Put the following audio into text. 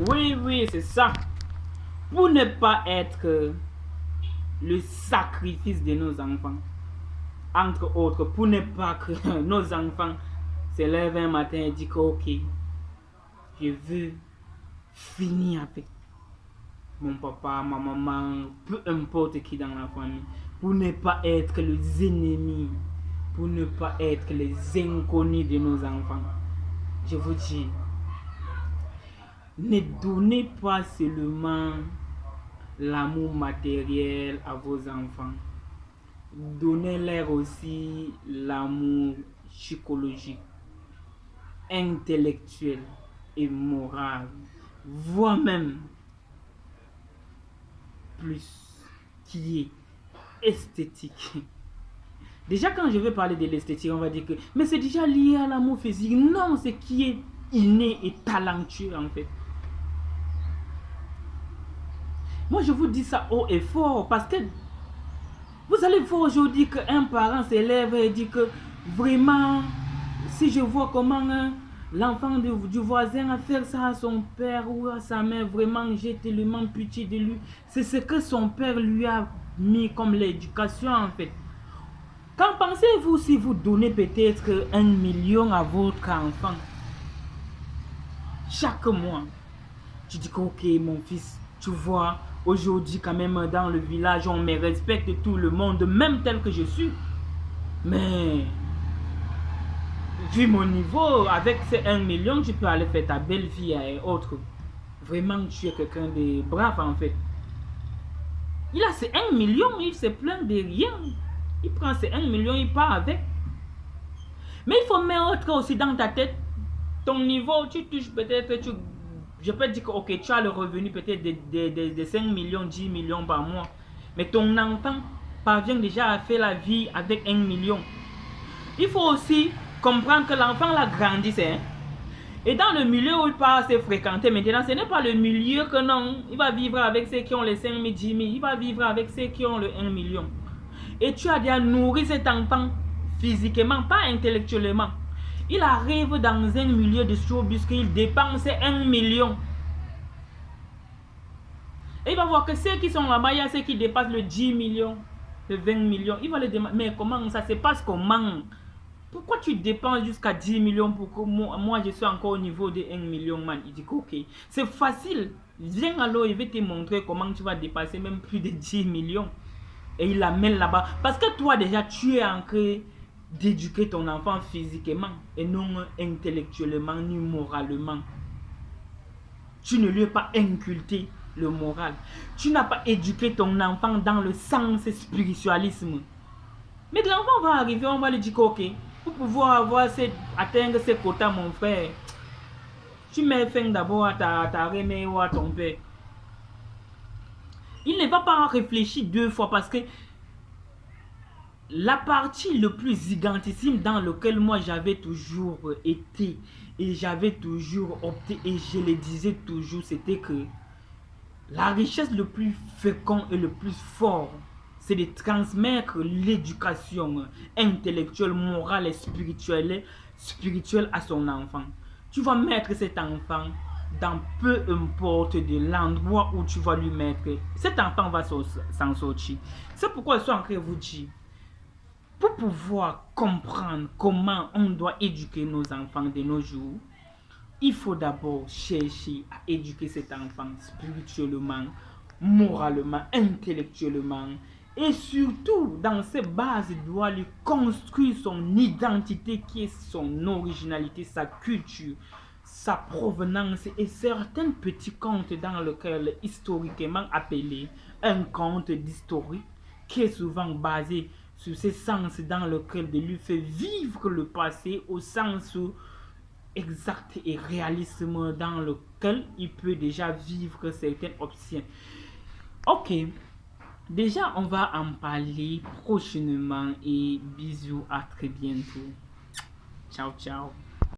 Oui, oui, c'est ça. Pour ne pas être le sacrifice de nos enfants. Entre autres, pour ne pas que nos enfants se lèvent un matin et disent que, ok, je veux finir avec mon papa, ma maman, peu importe qui dans la famille. Pour ne pas être les ennemis, pour ne pas être les inconnus de nos enfants. Je vous dis, ne donnez pas seulement l'amour matériel à vos enfants. Donnez-leur aussi l'amour psychologique, intellectuel et moral, voire même plus qui est esthétique. Déjà, quand je vais parler de l'esthétique, on va dire que mais c'est déjà lié à l'amour physique. Non, c'est qui est inné et talentueux en fait. Moi, je vous dis ça haut et fort parce que vous allez voir aujourd'hui qu'un parent s'élève et dit que vraiment, si je vois comment l'enfant du voisin a fait ça à son père ou à sa mère, vraiment j'ai tellement pitié de lui. C'est ce que son père lui a mis comme l'éducation en fait. Qu'en pensez-vous si vous donnez peut-être 1 million à votre enfant chaque mois? Tu dis que ok mon fils, tu vois, aujourd'hui quand même dans le village on me respecte tout le monde, même tel que je suis. Mais vu mon niveau, avec ces 1 million, tu peux aller faire ta belle vie et autres. Vraiment, tu es quelqu'un de brave en fait. Il a ces 1 million, il se plaint de rien. Il prend ces 1 million, il part avec. Mais il faut mettre aussi dans ta tête ton niveau. Tu touches peut-être, je peux te dire que ok, tu as le revenu peut-être de 5 millions, 10 millions par mois. Mais ton enfant parvient déjà à faire la vie avec 1 million. Il faut aussi comprendre que l'enfant l'a grandi, hein. Et dans le milieu où il part se fréquenter maintenant, ce n'est pas le milieu que non, il va vivre avec ceux qui ont les 5 000, 10 000, il va vivre avec ceux qui ont le 1 million. Et tu as déjà nourri cet enfant physiquement, pas intellectuellement. Il arrive dans un milieu de showbiz qu'il dépense 1 million. Et il va voir que ceux qui sont là-bas, il y a ceux qui dépassent le 10 millions, le 20 millions. Il va les demander, mais comment ça se passe, comment? Pourquoi tu dépenses jusqu'à 10 millions pour que moi je suis encore au niveau de 1 million, man? Il dit ok, c'est facile. Viens alors, il va te montrer comment tu vas dépasser même plus de 10 millions. Et il l'amène là-bas. Parce que toi déjà, tu es en train d'éduquer ton enfant physiquement et non intellectuellement ni moralement. Tu ne lui as pas inculqué le moral. Tu n'as pas éduqué ton enfant dans le sens spiritualisme. Mais l'enfant va arriver, on va lui dire ok, pour pouvoir atteindre ces quotas, mon frère, tu mets fin d'abord à ta remède ou à ton père. Il ne va pas réfléchir 2 fois parce que la partie le plus identisime dans laquelle moi j'avais toujours été et j'avais toujours opté et je le disais toujours, c'était que la richesse le plus fécond et le plus fort, c'est de transmettre l'éducation intellectuelle, morale et spirituelle à son enfant. Tu vas mettre cet enfant dans peu importe de l'endroit où tu vas lui mettre. Cet enfant va s'en sortir. C'est pourquoi je suis en train de vous dire, pour pouvoir comprendre comment on doit éduquer nos enfants de nos jours, il faut d'abord chercher à éduquer cet enfant spirituellement, moralement, intellectuellement. Et surtout, dans ces bases, il doit lui construire son identité qui est son originalité, sa culture, sa provenance et certains petits contes dans lesquels historiquement appelé un conte d'historique qui est souvent basé sur ce sens dans lequel de lui fait vivre le passé au sens exact et réalisme dans lequel il peut déjà vivre certaines options. Ok, déjà on va en parler prochainement et bisous, à très bientôt. Ciao, ciao.